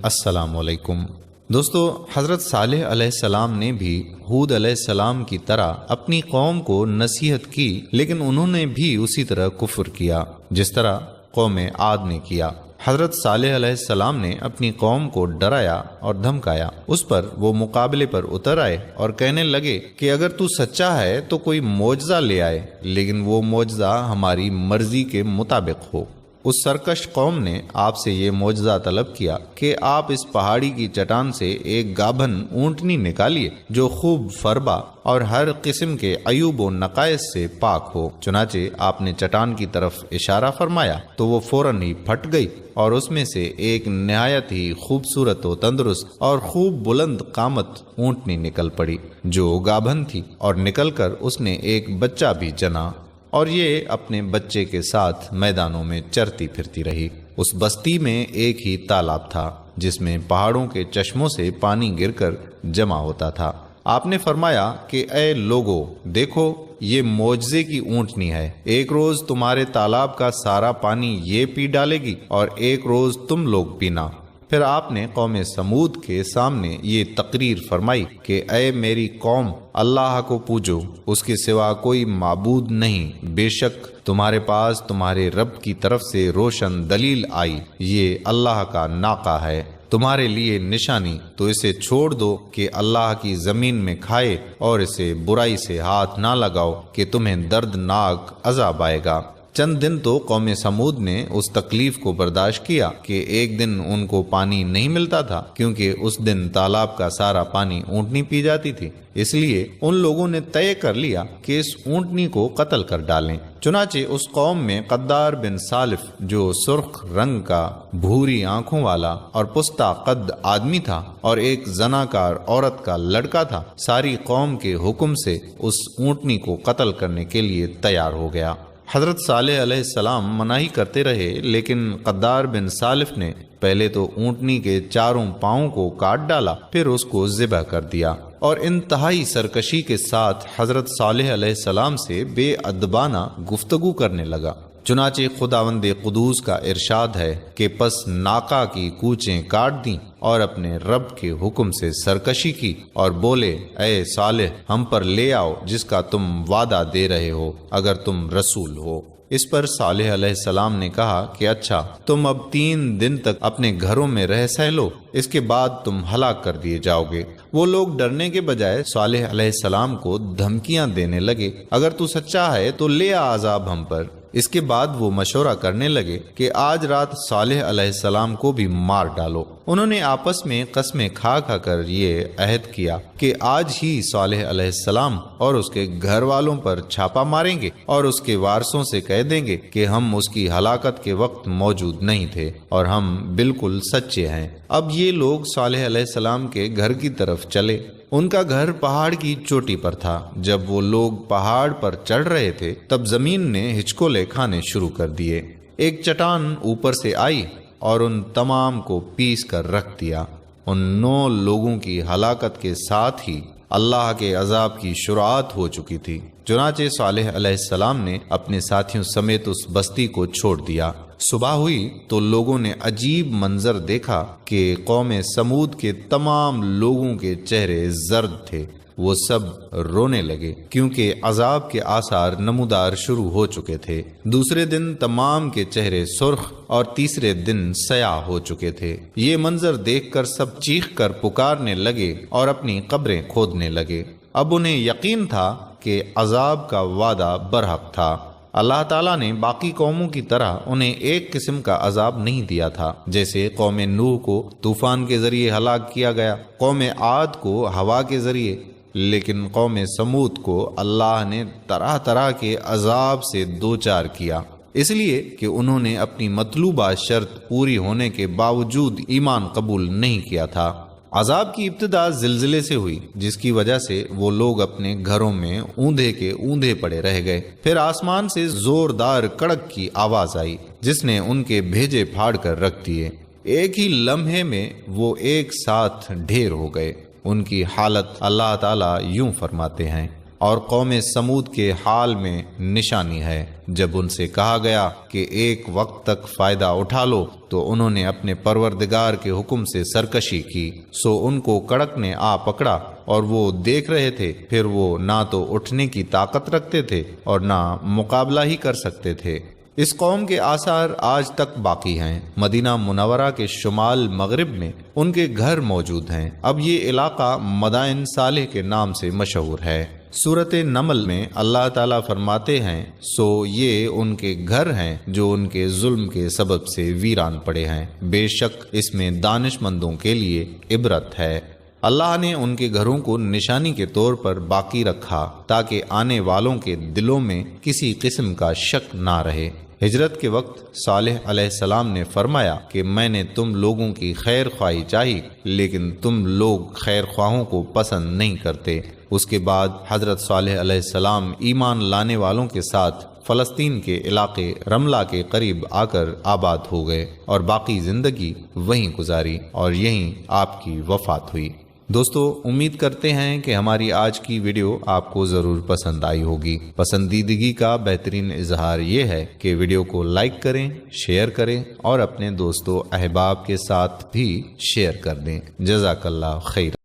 السلام علیکم دوستو، حضرت صالح علیہ السلام نے بھی ہود علیہ السلام کی طرح اپنی قوم کو نصیحت کی، لیکن انہوں نے بھی اسی طرح کفر کیا جس طرح قوم عاد نے کیا۔ حضرت صالح علیہ السلام نے اپنی قوم کو ڈرایا اور دھمکایا، اس پر وہ مقابلے پر اتر آئے اور کہنے لگے کہ اگر تو سچا ہے تو کوئی معجزہ لے آئے، لیکن وہ معجزہ ہماری مرضی کے مطابق ہو۔ اس سرکش قوم نے آپ سے یہ معجزہ طلب کیا کہ آپ اس پہاڑی کی چٹان سے ایک گابھن اونٹنی نکالیے جو خوب فربا اور ہر قسم کے عیوب و نقائص سے پاک ہو۔ چنانچہ آپ نے چٹان کی طرف اشارہ فرمایا تو وہ فوراً ہی پھٹ گئی اور اس میں سے ایک نہایت ہی خوبصورت و تندرست اور خوب بلند قامت اونٹنی نکل پڑی جو گابھن تھی، اور نکل کر اس نے ایک بچہ بھی جنا، اور یہ اپنے بچے کے ساتھ میدانوں میں چرتی پھرتی رہی۔ اس بستی میں ایک ہی تالاب تھا جس میں پہاڑوں کے چشموں سے پانی گر کر جمع ہوتا تھا۔ آپ نے فرمایا کہ اے لوگو، دیکھو یہ معجزے کی اونٹنی ہے، ایک روز تمہارے تالاب کا سارا پانی یہ پی ڈالے گی اور ایک روز تم لوگ پینا۔ پھر آپ نے قوم سمود کے سامنے یہ تقریر فرمائی کہ اے میری قوم، اللہ کو پوجو، اس کے سوا کوئی معبود نہیں، بے شک تمہارے پاس تمہارے رب کی طرف سے روشن دلیل آئی، یہ اللہ کا ناقہ ہے، تمہارے لیے نشانی، تو اسے چھوڑ دو کہ اللہ کی زمین میں کھائے، اور اسے برائی سے ہاتھ نہ لگاؤ کہ تمہیں دردناک عذاب آئے گا۔ چند دن تو قوم سمود نے اس تکلیف کو برداشت کیا کہ ایک دن ان کو پانی نہیں ملتا تھا، کیونکہ اس دن تالاب کا سارا پانی اونٹنی پی جاتی تھی۔ اس لیے ان لوگوں نے طے کر لیا کہ اس اونٹنی کو قتل کر ڈالیں۔ چنانچہ اس قوم میں قدار بن سالف، جو سرخ رنگ کا، بھوری آنکھوں والا اور پستہ قد آدمی تھا، اور ایک زناکار عورت کا لڑکا تھا، ساری قوم کے حکم سے اس اونٹنی کو قتل کرنے کے لیے تیار ہو گیا۔ حضرت صالح علیہ السلام مناہی کرتے رہے، لیکن قدار بن سالف نے پہلے تو اونٹنی کے چاروں پاؤں کو کاٹ ڈالا، پھر اس کو ذبح کر دیا، اور انتہائی سرکشی کے ساتھ حضرت صالح علیہ السلام سے بے ادبانہ گفتگو کرنے لگا۔ چنانچہ خداوند قدوس کا ارشاد ہے کہ پس ناقہ کی کوچیں کاٹ دیں اور اپنے رب کے حکم سے سرکشی کی، اور بولے اے صالح، ہم پر لے آؤ جس کا تم وعدہ دے رہے ہو اگر تم رسول ہو۔ اس پر صالح علیہ السلام نے کہا کہ اچھا، تم اب 3 دن تک اپنے گھروں میں رہ سہ لو، اس کے بعد تم ہلاک کر دیے جاؤ گے۔ وہ لوگ ڈرنے کے بجائے صالح علیہ السلام کو دھمکیاں دینے لگے، اگر تو سچا ہے تو لے آ عذاب ہم پر۔ اس کے بعد وہ مشورہ کرنے لگے کہ آج رات صالح علیہ السلام کو بھی مار ڈالو۔ انہوں نے آپس میں قسمیں کھا کھا کر یہ عہد کیا کہ آج ہی صالح علیہ السلام اور اس کے گھر والوں پر چھاپا ماریں گے، اور اس کے وارثوں سے کہہ دیں گے کہ ہم اس کی ہلاکت کے وقت موجود نہیں تھے اور ہم بالکل سچے ہیں۔ اب یہ لوگ صالح علیہ السلام کے گھر کی طرف چلے۔ ان کا گھر پہاڑ کی چوٹی پر تھا۔ جب وہ لوگ پہاڑ پر چڑھ رہے تھے تب زمین نے ہچکولے کھانے شروع کر دیے۔ ایک چٹان اوپر سے آئی اور ان تمام کو پیس کر رکھ دیا۔ ان 9 لوگوں کی ہلاکت کے ساتھ ہی اللہ کے عذاب کی شروعات ہو چکی تھی۔ چنانچہ صالح علیہ السلام نے اپنے ساتھیوں سمیت اس بستی کو چھوڑ دیا۔ صبح ہوئی تو لوگوں نے عجیب منظر دیکھا کہ قوم سمود کے تمام لوگوں کے چہرے زرد تھے۔ وہ سب رونے لگے کیونکہ عذاب کے آثار نمودار شروع ہو چکے تھے۔ دوسرے دن تمام کے چہرے سرخ اور تیسرے دن سیاہ ہو چکے تھے۔ یہ منظر دیکھ کر سب چیخ کر پکارنے لگے اور اپنی قبریں کھودنے لگے۔ اب انہیں یقین تھا کہ عذاب کا وعدہ برحق تھا۔ اللہ تعالیٰ نے باقی قوموں کی طرح انہیں ایک قسم کا عذاب نہیں دیا تھا، جیسے قوم نوح کو طوفان کے ذریعے ہلاک کیا گیا، قوم عاد کو ہوا کے ذریعے، لیکن قوم سمود کو اللہ نے طرح طرح کے عذاب سے دوچار کیا، اس لیے کہ انہوں نے اپنی مطلوبہ شرط پوری ہونے کے باوجود ایمان قبول نہیں کیا تھا۔ عذاب کی ابتدا زلزلے سے ہوئی، جس کی وجہ سے وہ لوگ اپنے گھروں میں اوندھے کے اوندھے پڑے رہ گئے۔ پھر آسمان سے زوردار کڑک کی آواز آئی جس نے ان کے بھیجے پھاڑ کر رکھ دیے۔ ایک ہی لمحے میں وہ ایک ساتھ ڈھیر ہو گئے۔ ان کی حالت اللہ تعالیٰ یوں فرماتے ہیں، اور قوم سمود کے حال میں نشانی ہے۔ جب ان سے کہا گیا کہ ایک وقت تک فائدہ اٹھا لو تو انہوں نے اپنے پروردگار کے حکم سے سرکشی کی، سو ان کو کڑک نے آ پکڑا اور وہ دیکھ رہے تھے، پھر وہ نہ تو اٹھنے کی طاقت رکھتے تھے اور نہ مقابلہ ہی کر سکتے تھے۔ اس قوم کے آثار آج تک باقی ہیں۔ مدینہ منورہ کے شمال مغرب میں ان کے گھر موجود ہیں۔ اب یہ علاقہ مدائن صالح کے نام سے مشہور ہے۔ سورۃ نمل میں اللہ تعالیٰ فرماتے ہیں، سو یہ ان کے گھر ہیں جو ان کے ظلم کے سبب سے ویران پڑے ہیں، بے شک اس میں دانش مندوں کے لیے عبرت ہے۔ اللہ نے ان کے گھروں کو نشانی کے طور پر باقی رکھا تاکہ آنے والوں کے دلوں میں کسی قسم کا شک نہ رہے۔ ہجرت کے وقت صالح علیہ السلام نے فرمایا کہ میں نے تم لوگوں کی خیر خواہی چاہی، لیکن تم لوگ خیر خواہوں کو پسند نہیں کرتے۔ اس کے بعد حضرت صالح علیہ السلام ایمان لانے والوں کے ساتھ فلسطین کے علاقے رملہ کے قریب آ کر آباد ہو گئے اور باقی زندگی وہیں گزاری اور یہیں آپ کی وفات ہوئی۔ دوستو، امید کرتے ہیں کہ ہماری آج کی ویڈیو آپ کو ضرور پسند آئی ہوگی۔ پسندیدگی کا بہترین اظہار یہ ہے کہ ویڈیو کو لائک کریں، شیئر کریں اور اپنے دوستوں احباب کے ساتھ بھی شیئر کر دیں۔ جزاک اللہ خیر۔